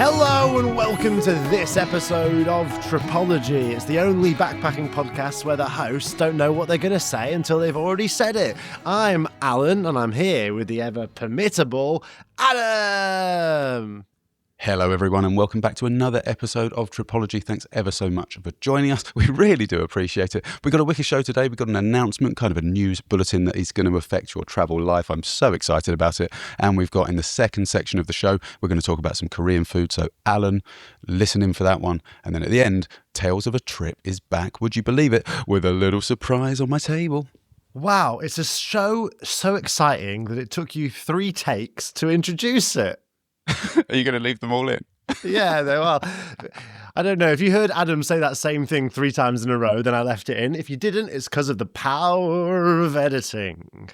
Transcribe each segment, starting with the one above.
Hello and welcome to this episode of Tripology. It's the only backpacking podcast where the hosts don't know what they're going to say until they've already said it. I'm Alun and I'm here with the ever permittable Adam. Hello everyone and welcome back to another episode of Tripology. Thanks ever so much for joining us. We really do appreciate it. We've got a wicked show today. We've got an announcement, kind of a news bulletin that is going to affect your travel life. I'm so excited about it. And we've got in the second section of the show, we're going to talk about some Korean food. So Alun, listen in for that one. And then at the end, Tales of a Trip is back. Would you believe it? With a little surprise on my table. Wow, it's a show so exciting that it took you 3 takes to introduce it. Are you going to leave them all in? Yeah, they are. I don't know. If you heard Adam say that same thing 3 times in a row, then I left it in. If you didn't, it's because of the power of editing.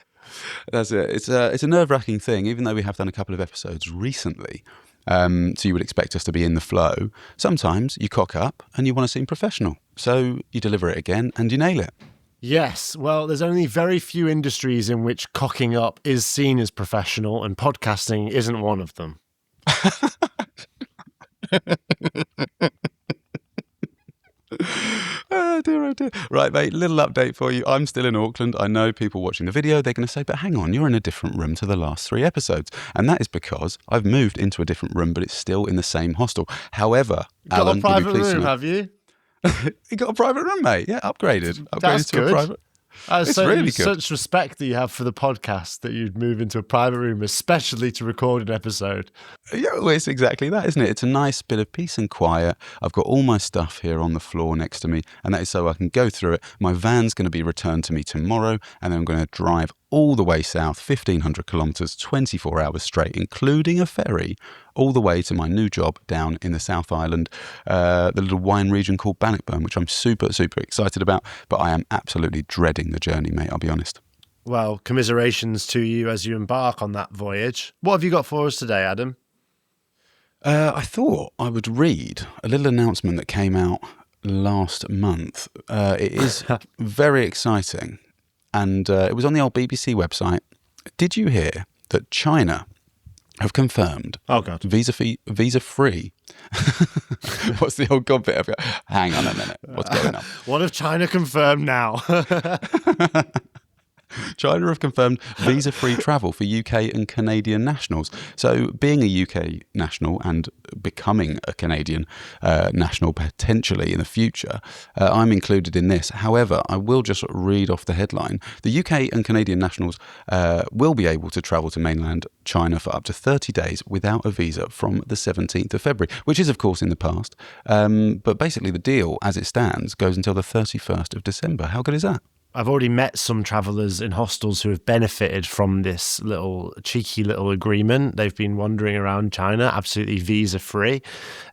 That's it. It's a nerve-wracking thing, even though we have done a couple of episodes recently. So you would expect us to be in the flow. Sometimes you cock up and you want to seem professional. So you deliver it again and you nail it. Yes, well, there's only very few industries in which cocking up is seen as professional, and podcasting isn't one of them. Oh dear. Right, mate, little update for you. I'm still in Auckland. I know people watching the video, they're going to say, but hang on, you're in a different room to the last 3 episodes. And that is because I've moved into a different room, but it's still in the same hostel. However, Got Alan, a private room, have you? You got a private room, mate? Yeah, upgraded That's to good. a private. It's really good. Such respect that you have for the podcast that you'd move into a private room, especially to record an episode. Yeah, well, it's exactly that, isn't it? It's a nice bit of peace and quiet. I've got all my stuff here on the floor next to me, and that is so I can go through it. My van's going to be returned to me tomorrow, and then I'm going to drive all the way south, 1,500 kilometres, 24 hours straight, including a ferry, all the way to my new job down in the South Island, the little wine region called Bannockburn, which I'm super, super excited about, but I am absolutely dreading the journey, mate, I'll be honest. Well, commiserations to you as you embark on that voyage. What have you got for us today, Adam? I thought I would read a little announcement that came out last month. It is very exciting. And it was on the old BBC website. Did you hear that China have confirmed visa-free? What's the old god bit? Hang on a minute. What's going on? What have China confirmed now? China have confirmed visa-free travel for UK and Canadian nationals. So being a UK national and becoming a Canadian national potentially in the future, I'm included in this. However, I will just read off the headline. The UK and Canadian nationals will be able to travel to mainland China for up to 30 days without a visa from the 17th of February, which is, of course, in the past. But basically the deal, as it stands, goes until the 31st of December. How good is that? I've already met some travellers in hostels who have benefited from this cheeky little agreement. They've been wandering around China, absolutely visa-free.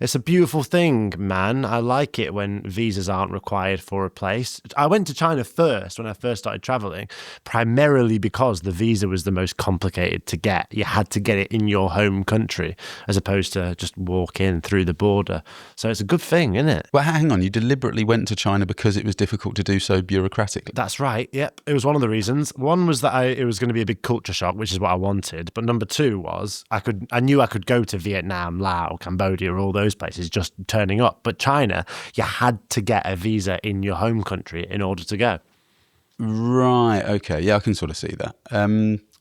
It's a beautiful thing, man. I like it when visas aren't required for a place. I went to China first when I first started travelling, primarily because the visa was the most complicated to get. You had to get it in your home country as opposed to just walk in through the border. So it's a good thing, isn't it? Well, hang on. You deliberately went to China because it was difficult to do so bureaucratically. That's right. Yep. It was one of the reasons. One was that it was going to be a big culture shock, which is what I wanted. But number 2 was I knew I could go to Vietnam, Laos, Cambodia, all those places just turning up. But China, you had to get a visa in your home country in order to go. Right. Okay. Yeah, I can sort of see that.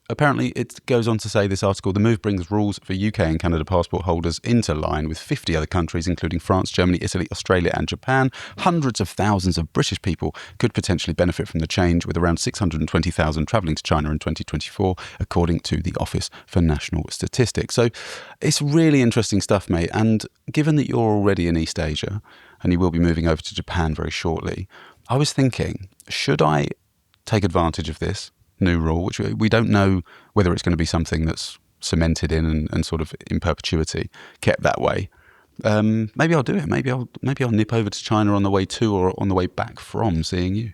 Apparently, it goes on to say, this article, the move brings rules for UK and Canada passport holders into line with 50 other countries, including France, Germany, Italy, Australia and Japan. Hundreds of thousands of British people could potentially benefit from the change, with around 620,000 travelling to China in 2024, according to the Office for National Statistics. So it's really interesting stuff, mate. And given that you're already in East Asia and you will be moving over to Japan very shortly, I was thinking, should I take advantage of this new rule, which we don't know whether it's going to be something that's cemented in and sort of in perpetuity, kept that way. Maybe I'll do it. Maybe I'll nip over to China on the way to or on the way back from seeing you.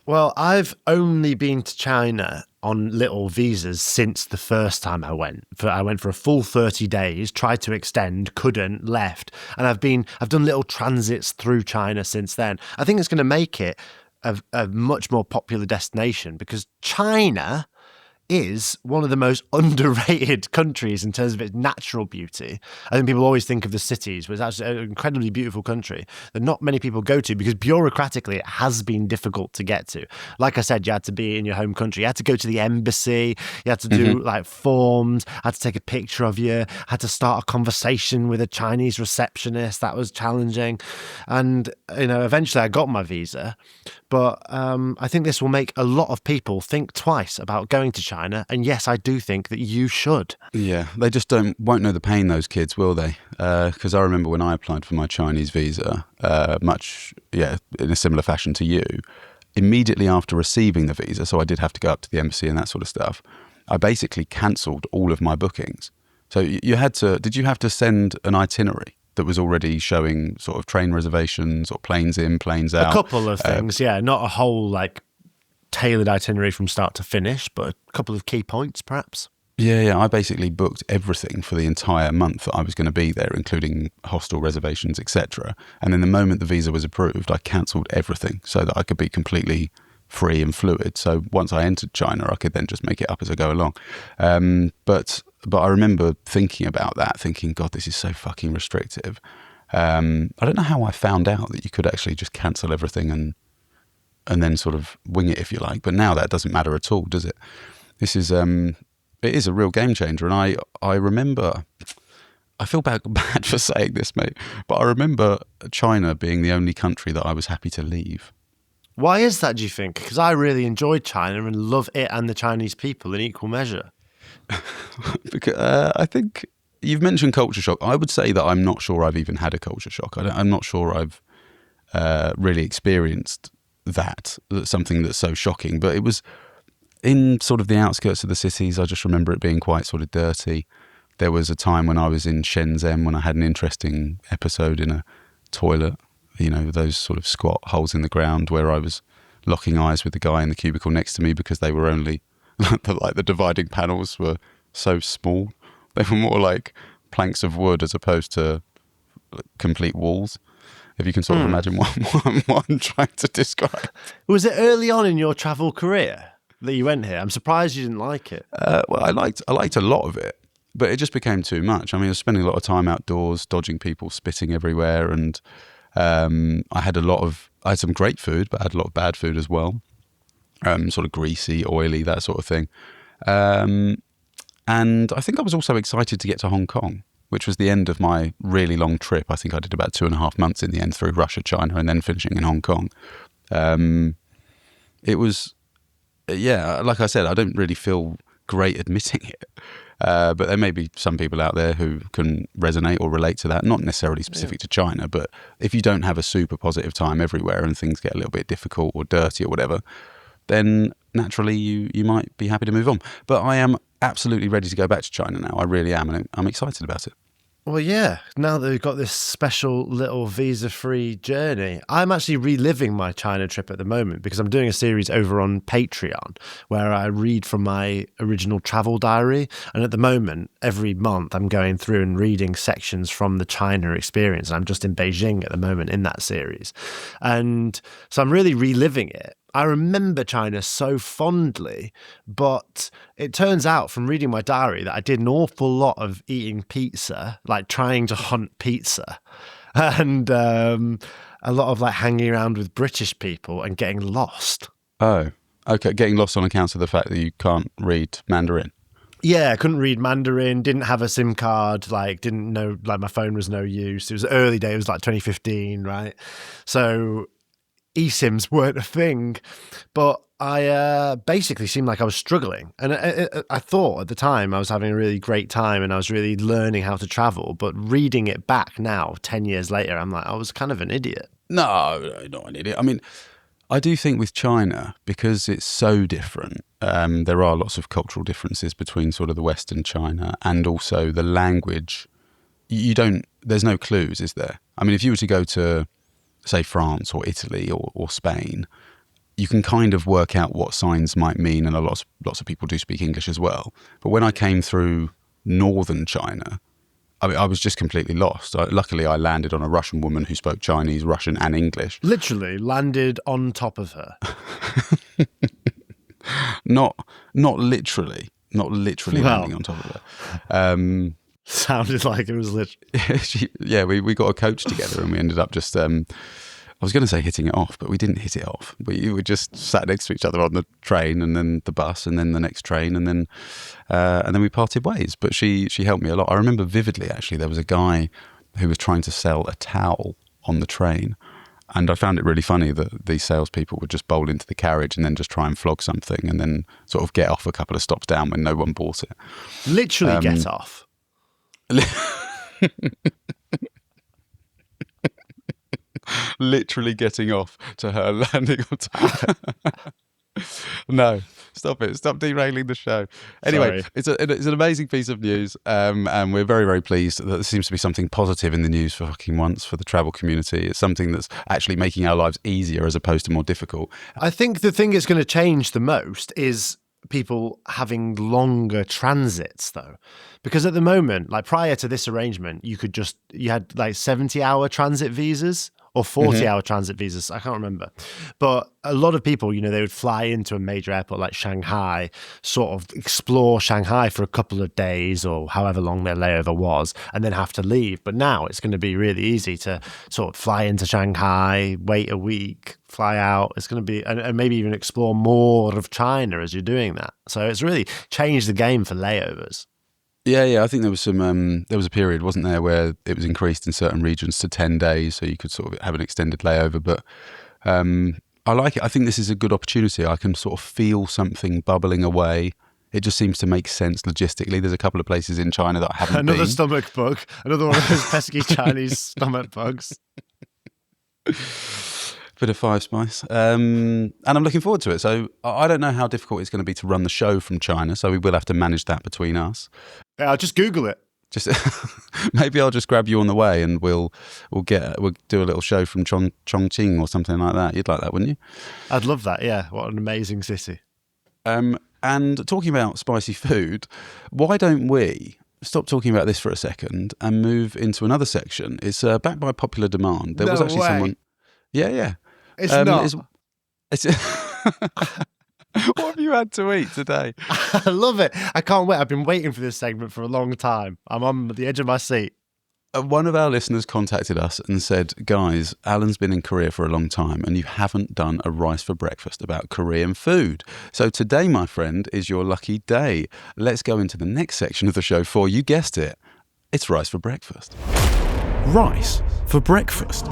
Well, I've only been to China on little visas since the first time I went. I went for a full 30 days, tried to extend, couldn't, left. And I've done little transits through China since then. I think it's going to make it a much more popular destination because China is one of the most underrated countries in terms of its natural beauty. I think people always think of the cities, but it's actually an incredibly beautiful country that not many people go to because bureaucratically it has been difficult to get to. Like I said, you had to be in your home country. You had to go to the embassy. You had to do like forms, had to take a picture of you, had to start a conversation with a Chinese receptionist. That was challenging. And, eventually I got my visa. But I think this will make a lot of people think twice about going to China. And yes, I do think that you should. Yeah, they just won't know the pain, those kids, will they? Because I remember when I applied for my Chinese visa, in a similar fashion to you, immediately after receiving the visa, so I did have to go up to the embassy and that sort of stuff, I basically cancelled all of my bookings. So did you have to send an itinerary that was already showing sort of train reservations or planes in, planes out? A couple of things, not a whole tailored itinerary from start to finish, but a couple of key points perhaps. Yeah, I basically booked everything for the entire month that I was going to be there, including hostel reservations, etc. And then the moment the visa was approved, I cancelled everything so that I could be completely free and fluid. So once I entered China, I could then just make it up as I go along. But I remember thinking about that, thinking, God, this is so fucking restrictive. I don't know how I found out that you could actually just cancel everything and then sort of wing it, if you like. But now that doesn't matter at all, does it? This is it is a real game changer. And I remember, I feel bad for saying this, mate, but I remember China being the only country that I was happy to leave. Why is that, do you think? Because I really enjoyed China and love it and the Chinese people in equal measure. Because I think you've mentioned culture shock. I would say that I'm not sure I've even had a culture shock. I'm not sure I've really experienced that's something that's so shocking. But it was in sort of the outskirts of the cities. I just remember it being quite sort of dirty. There was a time when I was in Shenzhen when I had an interesting episode in a toilet, those sort of squat holes in the ground where I was locking eyes with the guy in the cubicle next to me because they were only, the dividing panels were so small. They were more like planks of wood as opposed to complete walls. If you can sort of imagine what I'm trying to describe. Was it early on in your travel career that you went here? I'm surprised you didn't like it. Well, I liked a lot of it, but it just became too much. I mean, I was spending a lot of time outdoors, dodging people, spitting everywhere, and I had some great food, but I had a lot of bad food as well. Sort of greasy, oily, that sort of thing. And I think I was also excited to get to Hong Kong, which was the end of my really long trip. I think I did about 2.5 months in the end through Russia, China, and then finishing in Hong Kong. It was, like I said, I don't really feel great admitting it. But there may be some people out there who can resonate or relate to that, not necessarily specific to China, but if you don't have a super positive time everywhere and things get a little bit difficult or dirty or whatever, then naturally you might be happy to move on. But I am absolutely ready to go back to China now. I really am, and I'm excited about it. Well, yeah, now that we've got this special little visa-free journey, I'm actually reliving my China trip at the moment because I'm doing a series over on Patreon where I read from my original travel diary. And at the moment, every month, I'm going through and reading sections from the China experience. And I'm just in Beijing at the moment in that series. And so I'm really reliving it. I remember China so fondly, but it turns out from reading my diary that I did an awful lot of eating pizza, like trying to hunt pizza, and a lot of hanging around with British people and getting lost. Oh, okay. Getting lost on account of the fact that you can't read Mandarin. Yeah, I couldn't read Mandarin, didn't have a SIM card, didn't know, my phone was no use. It was early days, it was 2015, right? So eSIMs weren't a thing, but I basically seemed like I was struggling. And I thought at the time I was having a really great time and I was really learning how to travel. But reading it back now, 10 years later, I'm like, I was kind of an idiot. No, not an idiot. I mean, I do think with China, because it's so different, there are lots of cultural differences between sort of the West and China, and also the language. There's no clues, is there? I mean, if you were to go to, say, France or Italy or Spain, you can kind of work out what signs might mean, and lots of people do speak English as well. But when I came through northern China, I was just completely lost. Luckily, I landed on a Russian woman who spoke Chinese, Russian and English. Literally landed on top of her. Not literally landing Well, on top of her. sounded like it was literally. We got a coach together and we ended up just, I was going to say hitting it off, but we didn't hit it off. We just sat next to each other on the train and then the bus and then the next train and then we parted ways. But she helped me a lot. I remember vividly, actually, there was a guy who was trying to sell a towel on the train. And I found it really funny that these salespeople would just bowl into the carriage and then just try and flog something and then sort of get off a couple of stops down when no one bought it. Literally get off. Literally getting off to her landing on top. No, stop it. Stop derailing the show. Anyway, it's an amazing piece of news, and we're very, very pleased that there seems to be something positive in the news for fucking once for the travel community. It's something that's actually making our lives easier as opposed to more difficult. I think the thing that's going to change the most is people having longer transits, though, because at the moment, like prior to this arrangement, you had like 70-hour transit visas or 40-hour transit visas. I can't remember. But a lot of people, they would fly into a major airport like Shanghai, sort of explore Shanghai for a couple of days or however long their layover was, and then have to leave. But now it's going to be really easy to sort of fly into Shanghai, wait a week, fly out. It's going to be, and maybe even explore more of China as you're doing that. So it's really changed the game for layovers. Yeah. I think there was a period, wasn't there, where it was increased in certain regions to 10 days, so you could sort of have an extended layover. But I like it. I think this is a good opportunity. I can sort of feel something bubbling away. It just seems to make sense logistically. There's a couple of places in China that I haven't been. Another stomach bug. Another one of those pesky Chinese stomach bugs. Bit of five spice. And I'm looking forward to it. So I don't know how difficult it's going to be to run the show from China, so we will have to manage that between us. Yeah, I'll just Google it. Just maybe I'll just grab you on the way and we'll do a little show from Chongqing or something like that. You'd like that, wouldn't you? I'd love that. Yeah, what an amazing city. And talking about spicy food, why don't we stop talking about this for a second and move into another section? It's backed by popular demand. There was actually someone. Yeah. It's not. It's What have you had to eat today? I love it. I can't wait. I've been waiting for this segment for a long time. I'm on the edge of my seat. One of our listeners contacted us and said, guys, Alan's been in Korea for a long time and you haven't done a rice for breakfast about Korean food. So today, my friend, is your lucky day. Let's go into the next section of the show for, you guessed it, it's rice for breakfast. Rice for breakfast?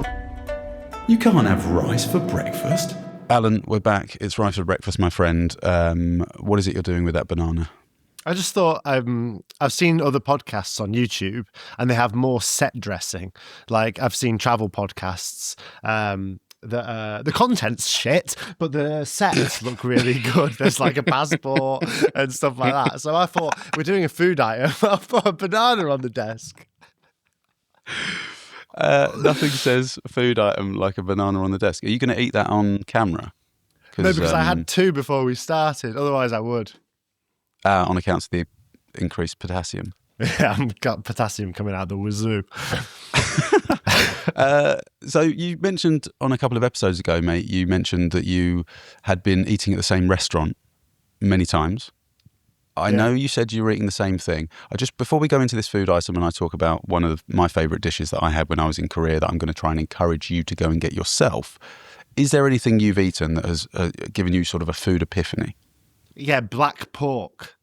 You can't have rice for breakfast. Alan, we're back. It's rice for breakfast, my friend. What is it you're doing with that banana? I just thought I've seen other podcasts on YouTube and they have more set dressing. Like I've seen travel podcasts. The content's shit, but the sets look really good. There's like a passport and stuff like that. So I thought, we're doing a food item. I'll put a banana on the desk. Nothing says food item like a banana on the desk. Are you going to eat that on camera? No, because I had two before we started. Otherwise, I would. On account of the increased potassium. Yeah, I've got potassium coming out of the wazoo. So you mentioned on a couple of episodes ago, mate, you mentioned that you had been eating at the same restaurant many times. I know you said you were eating the same thing. Before we go into this food item and I talk about one of my favourite dishes that I had when I was in Korea that I'm going to try and encourage you to go and get yourself, is there anything you've eaten that has given you sort of a food epiphany? Yeah, black pork.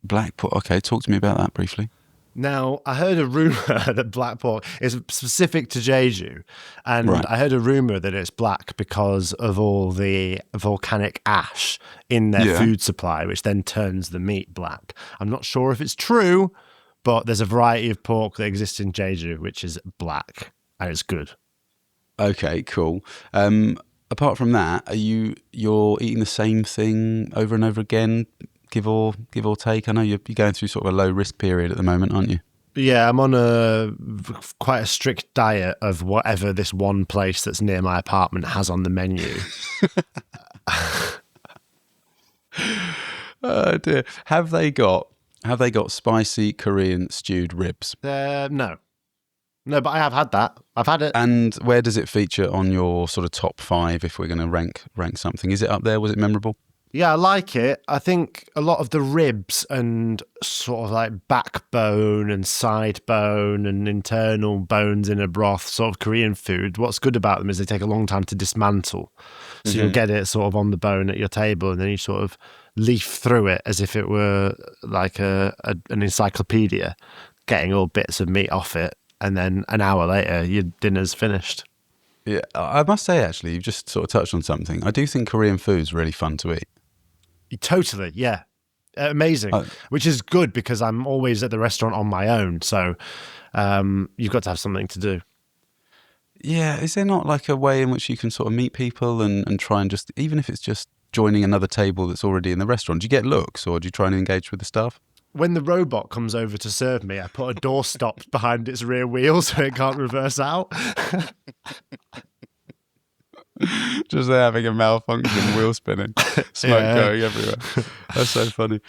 Black pork. Okay, talk to me about that briefly. Now, I heard a rumour that black pork is specific to Jeju, and right. I heard a rumour that it's black because of all the volcanic ash in their food supply, which then turns the meat black. I'm not sure if it's true, but there's a variety of pork that exists in Jeju, which is black, and it's good. Okay, cool. Apart from that, you're eating the same thing over and over again? Give or take. I know you're going through sort of a low risk period at the moment, aren't you? Yeah, I'm on quite a strict diet of whatever this one place that's near my apartment has on the menu. Oh dear. Have they got spicy Korean stewed ribs? No, but I have had that. I've had it. And where does it feature on your sort of top 5 if we're going to rank something? Is it up there? Was it memorable? Yeah, I like it. I think a lot of the ribs and sort of like backbone and side bone and internal bones in a broth, sort of Korean food, what's good about them is they take a long time to dismantle. So you'll get it sort of on the bone at your table, and then you sort of leaf through it as if it were like an encyclopedia, getting all bits of meat off it. And then an hour later, your dinner's finished. Yeah, I must say, actually, you've just sort of touched on something. I do think Korean food's really fun to eat. Totally, yeah. Amazing, which is good because I'm always at the restaurant on my own. So you've got to have something to do. Yeah, is there not like a way in which you can sort of meet people and try and just, even if it's just joining another table that's already in the restaurant, do you get looks or do you try and engage with the staff? When the robot comes over to serve me, I put a doorstop behind its rear wheel so it can't reverse out. Just there having a malfunction, wheel spinning, smoke going everywhere. That's so funny.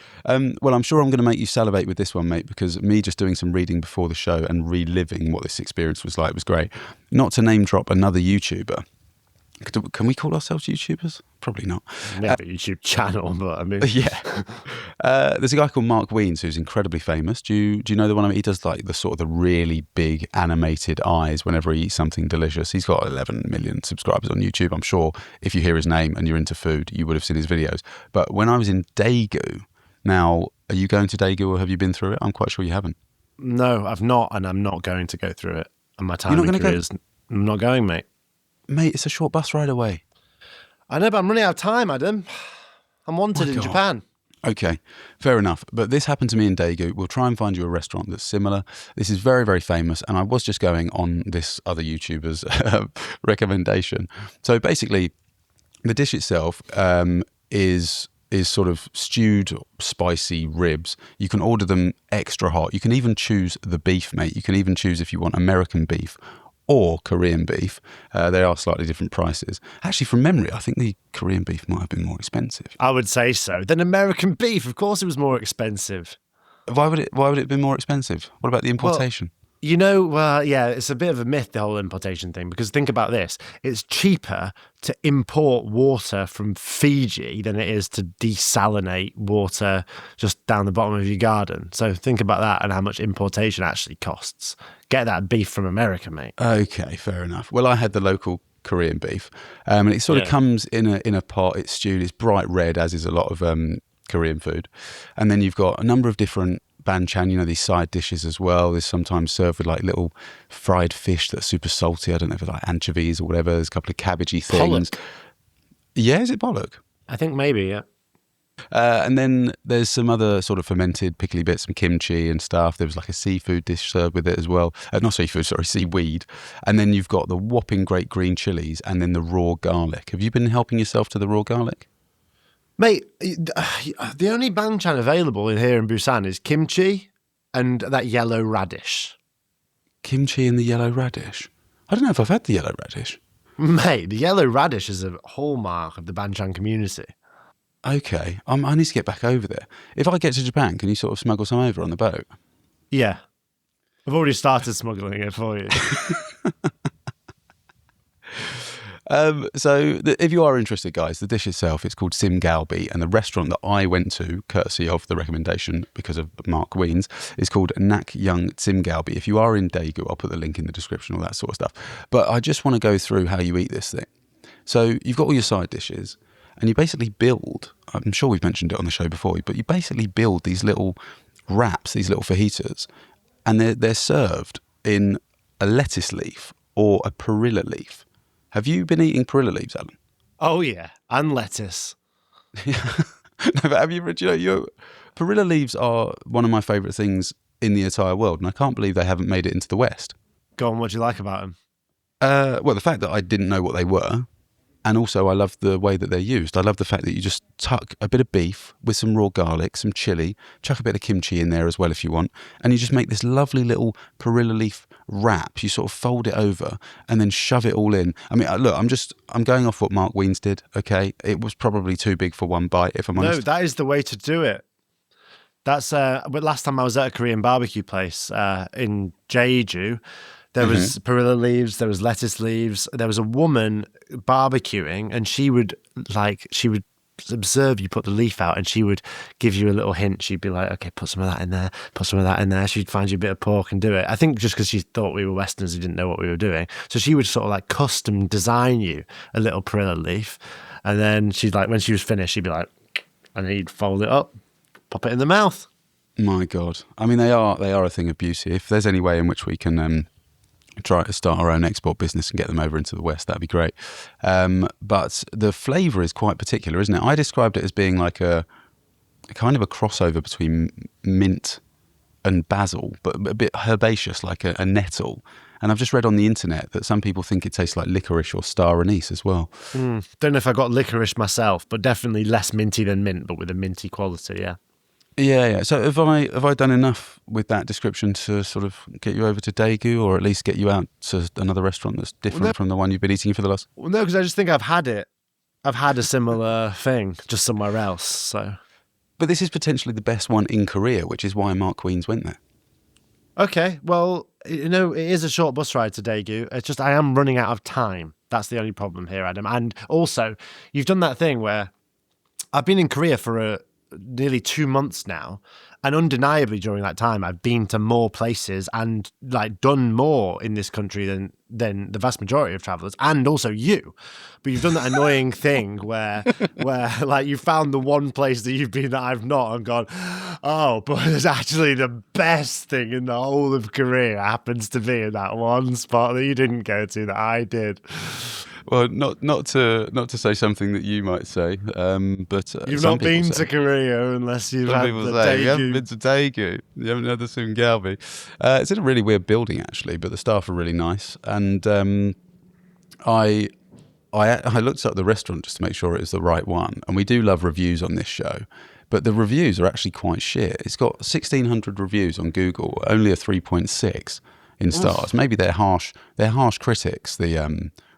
Well, I'm sure I'm going to make you salivate with this one, mate, because me just doing some reading before the show and reliving what this experience was like was great. Not to name drop another YouTuber. Can we call ourselves YouTubers? Probably not. We have a YouTube channel, but I mean... Yeah. There's a guy called Mark Weens who's incredibly famous. Do you know the one? He does like the sort of the really big animated eyes whenever he eats something delicious. He's got 11 million subscribers on YouTube. I'm sure if you hear his name and you're into food, you would have seen his videos. But when I was in Daegu, now, are you going to Daegu or have you been through it? I'm quite sure you haven't. No, I've not, and I'm not going to go through it. And my time in Korea is... I'm not going, mate. Mate, it's a short bus ride away. I know, but I'm running out of time, Adam. I'm wanted in Japan. Okay, fair enough. But this happened to me in Daegu. We'll try and find you a restaurant that's similar. This is very, very famous. And I was just going on this other YouTuber's recommendation. So basically, the dish itself is sort of stewed spicy ribs. You can order them extra hot. You can even choose the beef, mate. You can even choose if you want American beef or Korean beef. They are slightly different prices. Actually, from memory, I think the Korean beef might have been more expensive. I would say so. Then American beef, of course it was more expensive. Why would it have been more expensive? What about the importation? Well, yeah, it's a bit of a myth, the whole importation thing, because think about this. It's cheaper to import water from Fiji than it is to desalinate water just down the bottom of your garden. So think about that and how much importation actually costs. Get that beef from America, mate. Okay, fair enough. Well, I had the local Korean beef, and it sort of comes in a pot. It's stewed. It's bright red, as is a lot of Korean food. And then you've got a number of different banchan, these side dishes as well. There's sometimes served with like little fried fish that's super salty. I don't know if it's like anchovies or whatever. There's a couple of cabbagey things. Pollock. Yeah, is it pollock? I think maybe, yeah. And then there's some other sort of fermented pickly bits, some kimchi and stuff. There was like a seafood dish served with it as well. Not seafood, sorry, seaweed. And then you've got the whopping great green chilies and then the raw garlic. Have you been helping yourself to the raw garlic? Mate, the only banchan available here in Busan is kimchi and that yellow radish. Kimchi and the yellow radish? I don't know if I've had the yellow radish. Mate, the yellow radish is a hallmark of the banchan community. Okay, I need to get back over there. If I get to Japan, can you sort of smuggle some over on the boat? Yeah. I've already started smuggling it for you. If you are interested, guys, the dish itself, it's called simgalbi, and the restaurant that I went to, courtesy of the recommendation because of Mark Weens, is called Nak Young Simgalbi. If you are in Daegu, I'll put the link in the description, all that sort of stuff. But I just want to go through how you eat this thing. So you've got all your side dishes, and you basically build, I'm sure we've mentioned it on the show before, but you basically build these little wraps, these little fajitas, and they're served in a lettuce leaf or a perilla leaf. Have you been eating perilla leaves, Alun? Oh, yeah. And lettuce. No, but have you, perilla leaves are one of my favourite things in the entire world, and I can't believe they haven't made it into the West. Go on, what do you like about them? Well, the fact that I didn't know what they were, and also I love the way that they're used. I love the fact that you just tuck a bit of beef with some raw garlic, some chili, chuck a bit of kimchi in there as well if you want, and you just make this lovely little perilla leaf wrap. You sort of fold it over and then shove it all in. I mean, look, I'm going off what Mark Weens did, okay? It was probably too big for one bite, if I'm honest. No, that is the way to do it. That's, but last time I was at a Korean barbecue place in Jeju, there was perilla leaves, there was lettuce leaves, there was a woman barbecuing, and she would observe you put the leaf out, and she would give you a little hint. She'd be like, okay, put some of that in there, put some of that in there. She'd find you a bit of pork and do it. I think just because she thought we were Westerners who didn't know what we were doing. So she would sort of like custom design you a little perilla leaf. And then she'd like, when she was finished, she'd be like, and then you'd fold it up, pop it in the mouth. My God. I mean, they are a thing of beauty. If there's any way in which we can try to start our own export business and get them over into the West, that'd be great. But the flavour is quite particular, isn't it? I described it as being like a kind of a crossover between mint and basil, but a bit herbaceous, like a nettle. And I've just read on the internet that some people think it tastes like licorice or star anise as well. Don't know if I got licorice myself, but definitely less minty than mint, but with a minty quality, yeah. Yeah. So have I done enough with that description to sort of get you over to Daegu, or at least get you out to another restaurant that's different from the one you've been eating for the last? Well, no, because I just think I've had it. I've had a similar thing, just somewhere else, so... But this is potentially the best one in Korea, which is why Mark Queens went there. Okay, well, it is a short bus ride to Daegu. It's just I am running out of time. That's the only problem here, Adam. And also, you've done that thing where I've been in Korea for nearly 2 months now, and undeniably during that time I've been to more places and like done more in this country than the vast majority of travelers, and also you. But you've done that annoying thing where like you found the one place that you've been that I've not, and gone, oh, but it's actually the best thing in the whole of Korea happens to be in that one spot that you didn't go to that I did. Well, not to say something that you might say, but you've some not been say. to Korea unless you've Some had people the say Daegu. you haven't been to Daegu, you haven't had the Sungalbi. It's in a really weird building actually, but the staff are really nice. And I looked up the restaurant just to make sure it was the right one. And we do love reviews on this show, but the reviews are actually quite shit. It's got 1,600 reviews on Google, only a 3.6 in stars. Maybe they're harsh critics.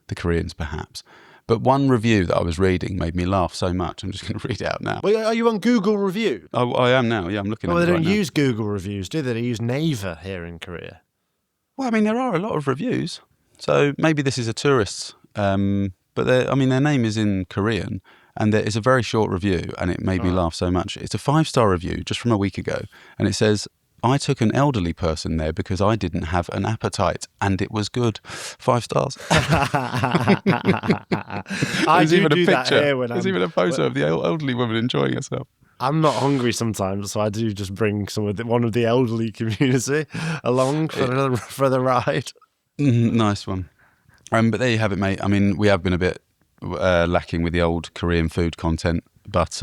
The Koreans, perhaps. But one review that I was reading made me laugh so much. I'm just going to read it out now. Wait, are you on Google Review? I am now. Yeah, I'm looking at it Well, they right don't now. use Google Reviews, do they? They use Naver here in Korea. Well, I mean, there are a lot of reviews. So maybe this is a tourist's. But their name is in Korean. And there is a very short review. And it made me laugh so much. It's a 5-star review just from a week ago. And it says, I took an elderly person there because I didn't have an appetite, and it was good. 5 stars. There's even even a photo of the elderly woman enjoying herself. I'm not hungry sometimes, so I do just bring one of the elderly community along for the ride. Nice one. But there you have it, mate. I mean, we have been a bit lacking with the old Korean food content, but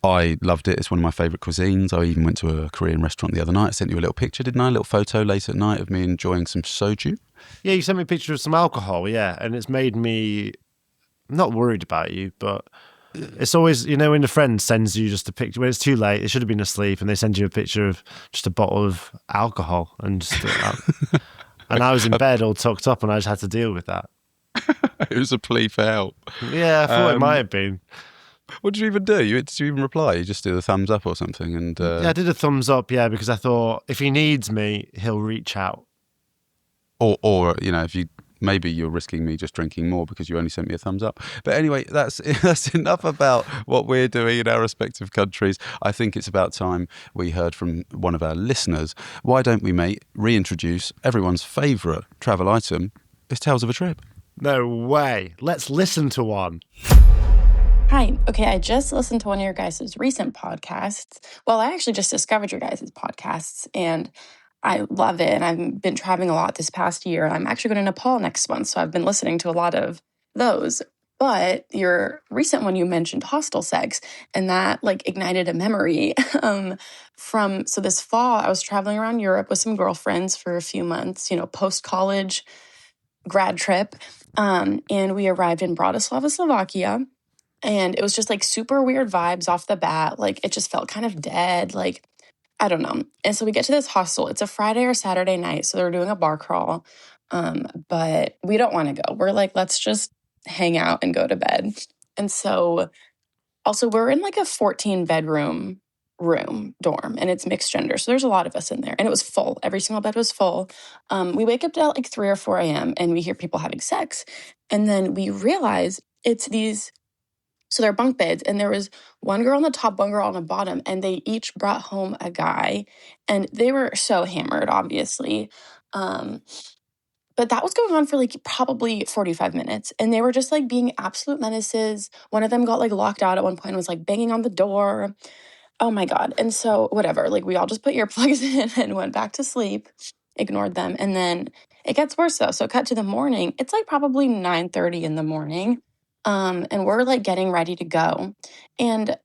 I loved it. It's one of my favourite cuisines. I even went to a Korean restaurant the other night. I sent you a little picture, didn't I? A little photo late at night of me enjoying some soju. Yeah, you sent me a picture of some alcohol, yeah, and it's made me not worried about you, but it's always, when a friend sends you just a picture, when it's too late, they should have been asleep, and they send you a picture of just a bottle of alcohol, and and I was in bed all tucked up, and I just had to deal with that. It was a plea for help. Yeah, I thought it might have been. What did you even do? Did you even reply? You just do the thumbs up or something? And yeah, I did a thumbs up, yeah, because I thought if he needs me, he'll reach out. Or if you maybe you're risking me just drinking more because you only sent me a thumbs up. But anyway, that's enough about what we're doing in our respective countries. I think it's about time we heard from one of our listeners. Why don't we, mate, reintroduce everyone's favourite travel item? It's Tales of a Trip. No way. Let's listen to one. Hi. Okay, I just listened to one of your guys' recent podcasts. Well, I actually just discovered your guys' podcasts, and I love it. And I've been traveling a lot this past year. I'm actually going to Nepal next month, so I've been listening to a lot of those. But your recent one, you mentioned hostel sex, and that ignited a memory so this fall, I was traveling around Europe with some girlfriends for a few months, post-college grad trip. And we arrived in Bratislava, Slovakia. And it was just super weird vibes off the bat. It just felt kind of dead. I don't know. And so we get to this hostel. It's a Friday or Saturday night. So they're doing a bar crawl. But we don't want to go. We're let's just hang out and go to bed. And so also we're in a 14-bedroom dorm, and it's mixed gender. So there's a lot of us in there. And it was full. Every single bed was full. We wake up at 3 or 4 a.m. and we hear people having sex. And then we realize it's these So they're bunk beds, and there was one girl on the top, one girl on the bottom, and they each brought home a guy, and they were so hammered, obviously. Um, but that was going on for like probably 45 minutes, and they were just like being absolute menaces. One of them got like locked out at one point and was like banging on the door. Oh my God. And so, whatever, like we all just put earplugs in and went back to sleep, ignored them. And then it gets worse though. So, cut to the morning. It's like probably 9:30 in the morning. And we're like getting ready to go. And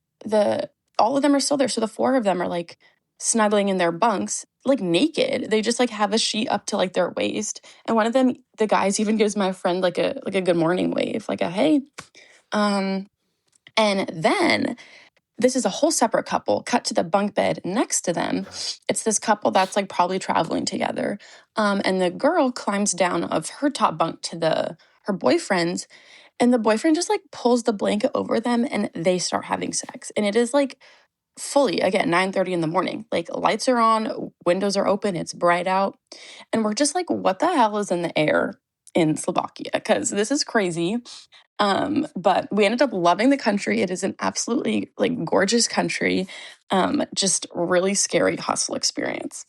all of them are still there. So, the four of them are like snuggling in their bunks, like naked. They just like have a sheet up to like their waist. And one of them, the guys even gives my friend like a good morning wave, like a hey. And then this is a whole separate couple. Cut to the bunk bed next to them. It's this couple that's like probably traveling together. And the girl climbs down of her top bunk to her boyfriend's, and the boyfriend just like pulls the blanket over them and they start having sex. And it is like fully, again, 9:30 in the morning. Like lights are on, windows are open, it's bright out. And we're just like, what the hell is in the air in Slovakia? Because this is crazy. But we ended up loving the country. It is an absolutely like gorgeous country. Just really scary hostel experience.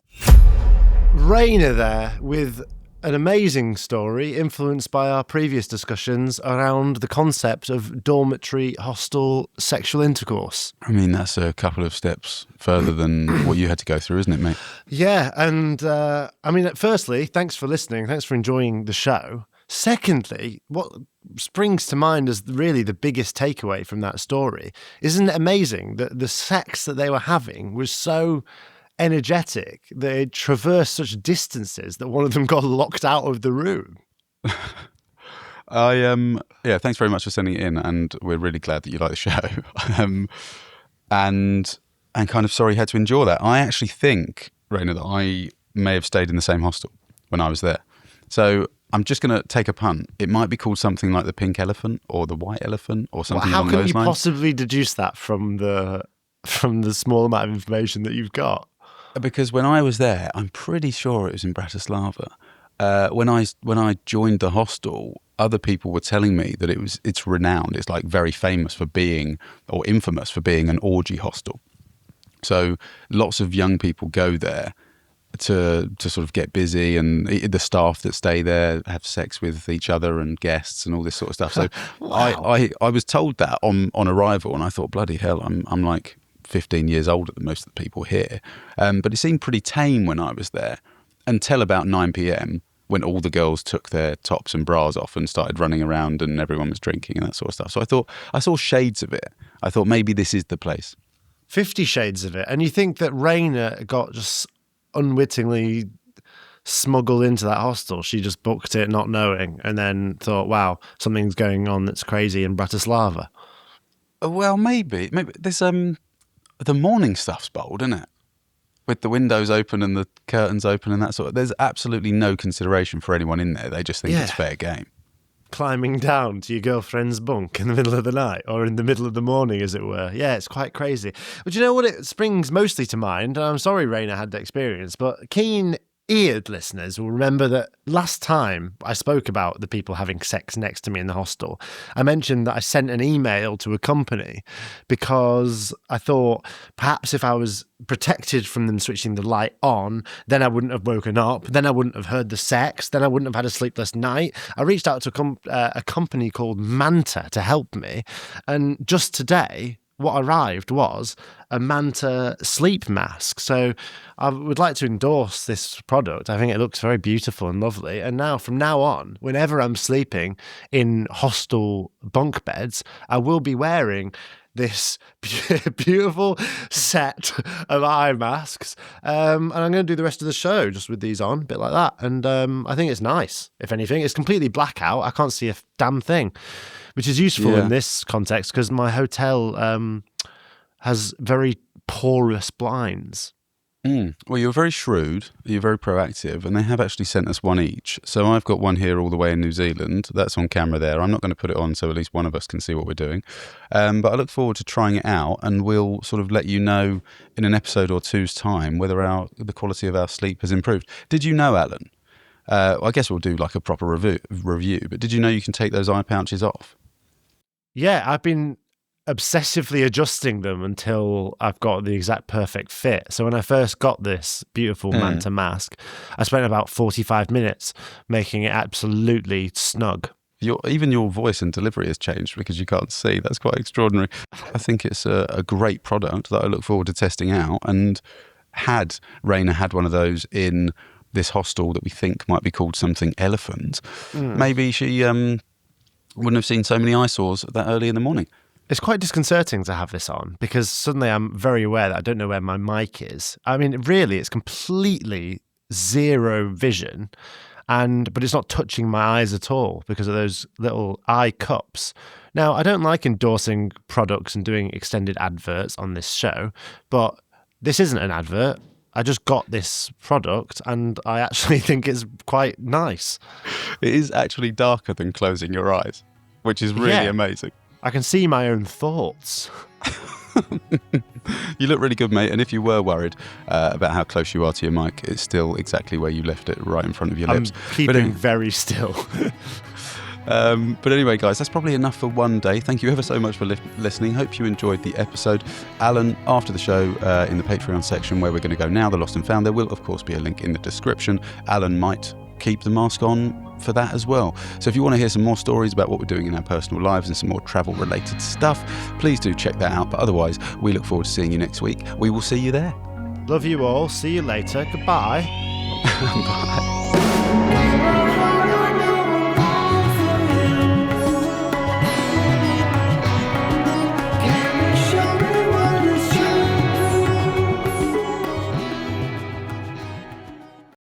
Raina there with an amazing story influenced by our previous discussions around the concept of dormitory hostel sexual intercourse. I mean, that's a couple of steps further than what you had to go through, isn't it, mate? Yeah, and I mean, firstly, thanks for listening. Thanks for enjoying the show. Secondly, what springs to mind as really the biggest takeaway from that story, isn't it amazing that the sex that they were having was so energetic, they traversed such distances that one of them got locked out of the room? Yeah, thanks very much for sending it in, and we're really glad that you like the show. And kind of sorry you had to endure that. I actually think, Raina, that I may have stayed in the same hostel when I was there. So I'm just going to take a punt. It might be called something like the pink elephant or the white elephant or something along those lines. How can you possibly deduce that from the small amount of information that you've got? Because when I was there, I'm pretty sure it was in Bratislava. When I joined the hostel, other people were telling me that it's renowned. It's like very famous for being, or infamous for being, an orgy hostel. So lots of young people go there to sort of get busy, and the staff that stay there have sex with each other and guests and all this sort of stuff. So Wow. I was told that on arrival, and I thought, bloody hell, I'm like 15 years older than most of the people here. But it seemed pretty tame when I was there until about 9 p.m. when all the girls took their tops and bras off and started running around and everyone was drinking and that sort of stuff. So I thought, I saw shades of it. I thought maybe this is the place. 50 Shades of it. And you think that Raina got just unwittingly smuggled into that hostel? She just booked it not knowing and then thought, wow, something's going on that's crazy in Bratislava. Well, maybe. There's the morning stuff's bold, isn't it? With the windows open and the curtains open and that sort of. There's absolutely no consideration for anyone in there. They just think it's fair game. Climbing down to your girlfriend's bunk in the middle of the night, or in the middle of the morning, as it were. Yeah, it's quite crazy. But you know what it springs mostly to mind? And I'm sorry Raina had the experience, but keen-eared listeners will remember that last time I spoke about the people having sex next to me in the hostel, I mentioned that I sent an email to a company because I thought perhaps if I was protected from them switching the light on, then I wouldn't have woken up, then I wouldn't have heard the sex, then I wouldn't have had a sleepless night. I reached out to a company called Manta to help me, and just today what arrived was a Manta Sleep mask. So I would like to endorse this product. I think it looks very beautiful and lovely. And now, from now on, whenever I'm sleeping in hostel bunk beds, I will be wearing this beautiful set of eye masks. And I'm going to do the rest of the show just with these on, a bit like that. And I think it's nice, if anything. It's completely blackout. I can't see a damn thing, which is useful in this context because my hotel has very porous blinds. Well, you're very shrewd, you're very proactive, and they have actually sent us one each. So I've got one here all the way in New Zealand. That's on camera there. I'm not going to put it on so at least one of us can see what we're doing. But I look forward to trying it out, and we'll sort of let you know in an episode or two's time whether the quality of our sleep has improved. Did you know, Alun? I guess we'll do like a proper review, but did you know you can take those eye pouches off? Yeah, I've been obsessively adjusting them until I've got the exact perfect fit. So when I first got this beautiful Manta mask, I spent about 45 minutes making it absolutely snug. Even your voice and delivery has changed because you can't see. That's quite extraordinary. I think it's a great product that I look forward to testing out. And had Raina had one of those in this hostel that we think might be called something elephant, maybe she wouldn't have seen so many eyesores that early in the morning. It's quite disconcerting to have this on because suddenly I'm very aware that I don't know where my mic is. I mean, really, it's completely zero vision. But it's not touching my eyes at all because of those little eye cups. Now, I don't like endorsing products and doing extended adverts on this show, but this isn't an advert. I just got this product and I actually think it's quite nice. It is actually darker than closing your eyes, which is really amazing. I can see my own thoughts. You look really good, mate. And if you were worried about how close you are to your mic, it's still exactly where you left it, right in front of your lips. I'm keeping very still. But anyway, guys, that's probably enough for one day. Thank you ever so much for listening. Hope you enjoyed the episode. Alun, after the show, in the Patreon section where we're going to go now, the Lost and Found, there will, of course, be a link in the description. Alun might keep the mask on for that as well. So if you want to hear some more stories about what we're doing in our personal lives and some more travel related stuff, please do check that out. But otherwise, we look forward to seeing you next week. We will see you there. Love you all. See you later. Goodbye. Bye.